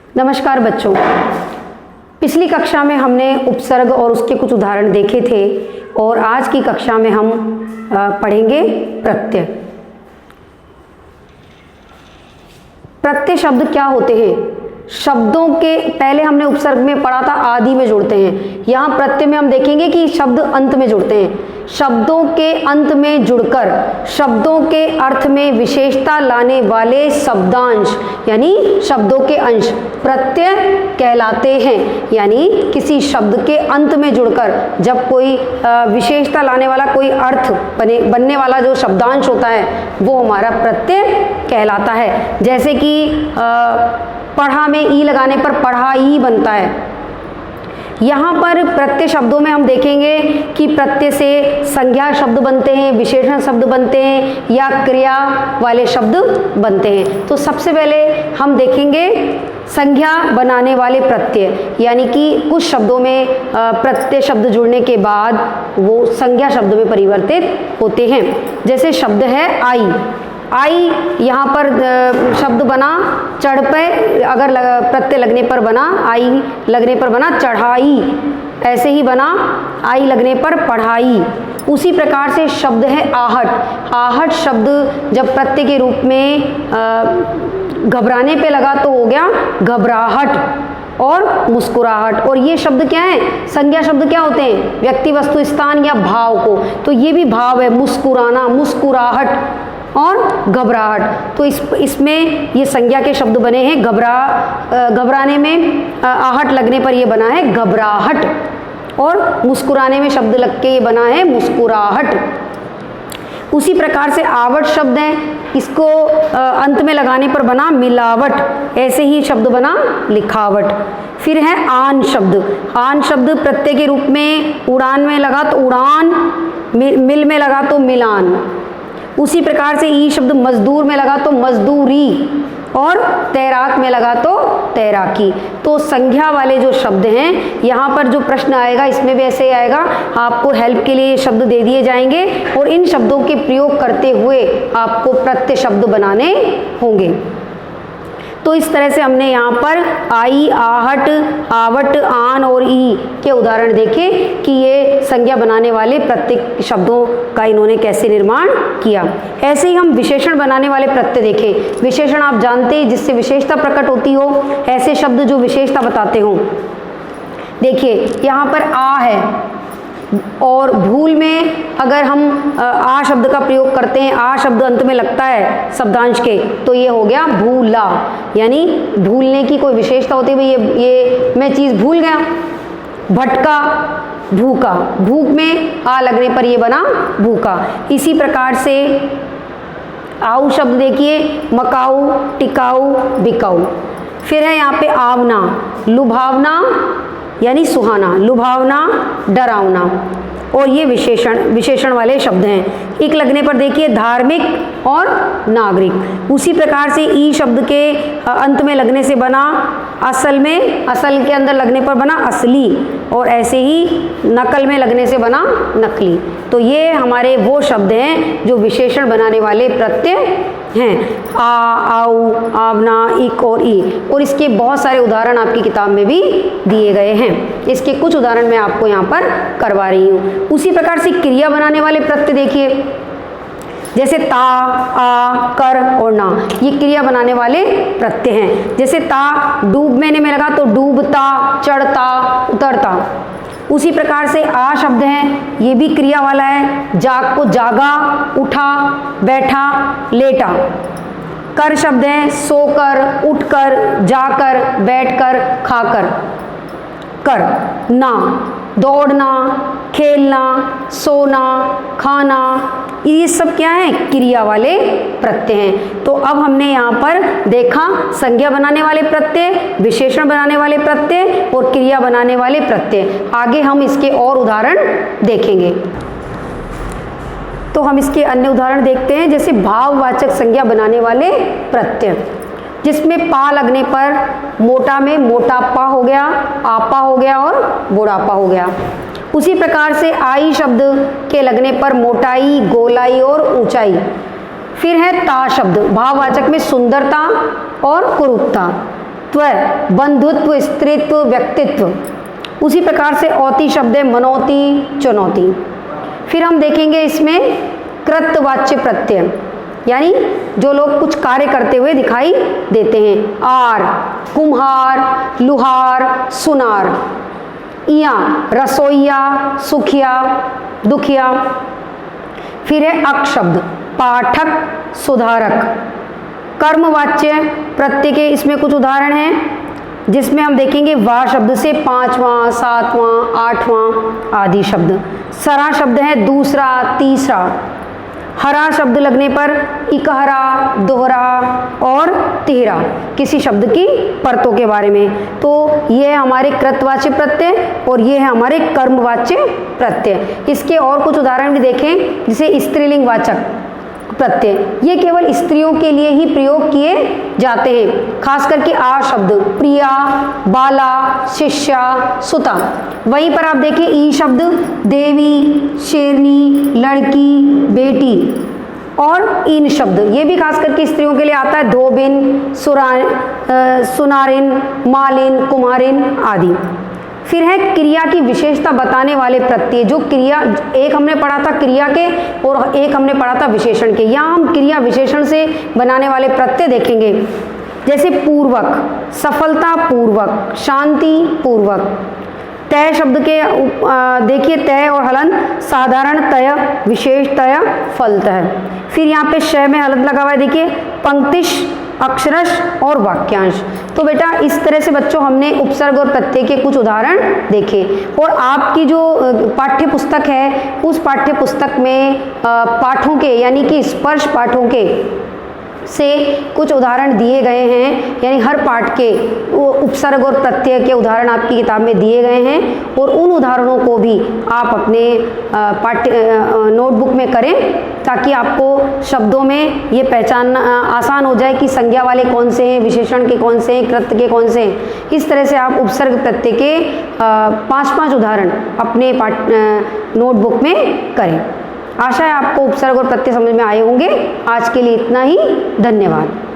नमस्कार बच्चों, पिछली कक्षा में हमने उपसर्ग और उसके कुछ उदाहरण देखे थे और आज की कक्षा में हम पढ़ेंगे प्रत्यय। प्रत्यय शब्द क्या होते हैं? शब्दों के पहले हमने उपसर्ग में पढ़ा था आदि में जुड़ते हैं। यहाँ प्रत्यय में हम देखेंगे कि शब्द अंत में जुड़ते हैं। शब्दों के अंत में जुड़कर शब्दों के अर्थ में विशेषता लाने वाले शब्दांश यानी शब्दों के अंश प्रत्यय कहलाते हैं। यानी किसी शब्द के अंत में जुड़कर जब कोई विशेषता लाने वाला कोई अर्थ बनने वाला जो शब्दांश होता है वो हमारा प्रत्यय कहलाता है। जैसे कि पढ़ा में ई लगाने पर पढ़ाई बनता है। यहाँ पर प्रत्यय शब्दों में हम देखेंगे कि प्रत्यय से संज्ञा शब्द बनते हैं, विशेषण शब्द बनते हैं या क्रिया वाले शब्द बनते हैं। तो सबसे पहले हम देखेंगे संज्ञा बनाने वाले प्रत्यय, यानी कि कुछ शब्दों में प्रत्यय शब्द जुड़ने के बाद वो संज्ञा शब्द में परिवर्तित होते हैं। जैसे शब्द है आई। आई यहाँ पर शब्द बना चढ़ पे, अगर प्रत्यय लगने पर बना, आई लगने पर बना चढ़ाई, ऐसे ही बना आई लगने पर पढ़ाई। उसी प्रकार से शब्द है आहट। आहट शब्द जब प्रत्यय के रूप में घबराने पे लगा तो हो गया घबराहट और मुस्कुराहट। और ये शब्द क्या है? संज्ञा शब्द क्या होते हैं? व्यक्ति, वस्तु, स्थान या भाव को। तो ये भी भाव है, मुस्कुराना, मुस्कुराहट और घबराहट। तो इसमें ये संज्ञा के शब्द बने हैं। घबराने में आहट लगने पर ये बना है घबराहट और मुस्कुराने में शब्द लग के ये बना है मुस्कुराहट। उसी प्रकार से आवट शब्द है, इसको अंत में लगाने पर बना मिलावट, ऐसे ही शब्द बना लिखावट। फिर है आन शब्द। आन शब्द प्रत्यय के रूप में उड़ान में लगा तो उड़ान, मिल में लगा तो मिलान। उसी प्रकार से ई शब्द मजदूर में लगा तो मजदूरी और तैराक में लगा तो तैराकी। तो संज्ञा वाले जो शब्द हैं, यहाँ पर जो प्रश्न आएगा इसमें भी ऐसे ही आएगा। आपको हेल्प के लिए शब्द दे दिए जाएंगे और इन शब्दों के प्रयोग करते हुए आपको प्रत्यय शब्द बनाने होंगे। तो इस तरह से हमने यहाँ पर आई, आहट, आवट, आन और ई के उदाहरण देखे कि ये संज्ञा बनाने वाले प्रत्येक शब्दों का इन्होंने कैसे निर्माण किया। ऐसे ही हम विशेषण बनाने वाले प्रत्यय देखें। विशेषण आप जानते हैं जिससे विशेषता प्रकट होती हो, ऐसे शब्द जो विशेषता बताते हो। देखिए यहाँ पर आ है और भूल में अगर हम आ शब्द का प्रयोग करते हैं, आ शब्द अंत में लगता है शब्दांश के, तो ये हो गया भूला। यानी भूलने की कोई विशेषता होती है, ये मैं चीज़ भूल गया। भटका, भूखा, भूख में आ लगने पर ये बना भूखा। इसी प्रकार से आऊ शब्द देखिए, मकाऊ, टिकाऊ, बिकाऊ। फिर है यहाँ पे आवना, लुभावना यानी सुहाना, लुभावना, डरावना। और ये विशेषण वाले शब्द हैं। इक लगने पर देखिए धार्मिक और नागरिक। उसी प्रकार से ई शब्द के अंत में लगने से बना असल में, असल के अंदर लगने पर बना असली, और ऐसे ही नकल में लगने से बना नकली। तो ये हमारे वो शब्द हैं जो विशेषण बनाने वाले प्रत्यय हैं। आ, आऊ, आवना, इक और ई। और इसके बहुत सारे उदाहरण आपकी किताब में भी दिए गए हैं। इसके कुछ उदाहरण मैं आपको यहाँ पर करवा रही हूँ। उसी प्रकार से क्रिया बनाने वाले प्रत्यय देखिए, जैसे ता, आ, कर और ना, ये क्रिया बनाने वाले प्रत्यय हैं। जैसे ता डूबने में लगा तो डूबता, चढ़ता, उतरता। उसी प्रकार से आ शब्द है, ये भी क्रिया वाला है। जाग को जागा, उठा, बैठा, लेटा। कर शब्द है, सोकर, उठकर, जाकर, बैठकर, खाकर। कर। ना दौड़ना, खेलना, सोना, खाना, ये सब क्या है? क्रिया वाले प्रत्यय हैं। तो अब हमने यहाँ पर देखा संज्ञा बनाने वाले प्रत्यय, विशेषण बनाने वाले प्रत्यय और क्रिया बनाने वाले प्रत्यय। आगे हम इसके और उदाहरण देखेंगे। तो हम इसके अन्य उदाहरण देखते हैं। जैसे भाववाचक संज्ञा बनाने वाले प्रत्यय, जिसमें पा लगने पर मोटा में मोटापा हो गया, आपा हो गया और बुढ़ापा हो गया। उसी प्रकार से आई शब्द के लगने पर मोटाई, गोलाई और ऊंचाई। फिर है ता शब्द, भाववाचक में सुंदरता और कुरूपता। त्व, बंधुत्व, स्त्रीत्व, व्यक्तित्व। उसी प्रकार से औती शब्द है मनौती, चुनौती। फिर हम देखेंगे इसमें कृतवाच्य प्रत्यय, यानी जो लोग कुछ कार्य करते हुए दिखाई देते हैं। आर, कुम्हार, लुहार, सुनार। इया, रसोइया, सुखिया, दुखिया। फिर है अक शब्द, पाठक, सुधारक। कर्मवाच्य प्रत्यय के इसमें कुछ उदाहरण हैं, जिसमें हम देखेंगे वा शब्द से पांचवां, सातवां, आठवां आदि शब्द। सरा शब्द है दूसरा, तीसरा। हरा शब्द लगने पर इकहरा, दोहरा और तिहरा, किसी शब्द की परतों के बारे में। तो ये है हमारे कृतवाच्य प्रत्यय और ये है हमारे कर्मवाच्य प्रत्यय। इसके और कुछ उदाहरण भी देखें, जैसे स्त्रीलिंग वाचक प्रत्यय, ये केवल स्त्रियों के लिए ही प्रयोग किए जाते हैं, खास करके आ शब्द, प्रिया, बाला, शिष्या, सुता। वहीं पर आप देखिए ई शब्द, देवी, शेरनी, लड़की, बेटी। और इन शब्द, ये भी खास करके स्त्रियों के लिए आता है, धोबिन, सुनारिन, मालिन, कुमारिन आदि। फिर है क्रिया की विशेषता बताने वाले प्रत्यय, जो क्रिया, एक हमने पढ़ा था क्रिया के और एक हमने पढ़ा था विशेषण के। यहाँ हम क्रिया विशेषण से बनाने वाले प्रत्यय देखेंगे, जैसे पूर्वक, सफलता पूर्वक, शांति पूर्वक। तय शब्द के देखिए तय और हलंत, साधारणतय, विशेषतय, फलतः। फिर यहाँ पे शय में हलंत लगा हुआ है, देखिए पंक्तिश, अक्षरश और वाक्यांश। तो बेटा इस तरह से बच्चों हमने उपसर्ग और प्रत्यय के कुछ उदाहरण देखे। और आपकी जो पाठ्य पुस्तक है, उस पाठ्य पुस्तक में पाठों के, यानी कि स्पर्श पाठों के से कुछ उदाहरण दिए गए हैं, यानी हर पाठ के उपसर्ग और प्रत्यय के उदाहरण आपकी किताब में दिए गए हैं। और उन उदाहरणों को भी आप अपने पाठ्य नोटबुक में करें, ताकि आपको शब्दों में ये पहचानना आसान हो जाए कि संज्ञा वाले कौन से हैं, विशेषण के कौन से हैं, कृत्य के कौन से हैं। इस तरह से आप उपसर्ग प्रत्यय के 5-5 उदाहरण अपने नोटबुक में करें। आशा है आपको उपसर्ग और प्रत्यय समझ में आए होंगे। आज के लिए इतना ही, धन्यवाद।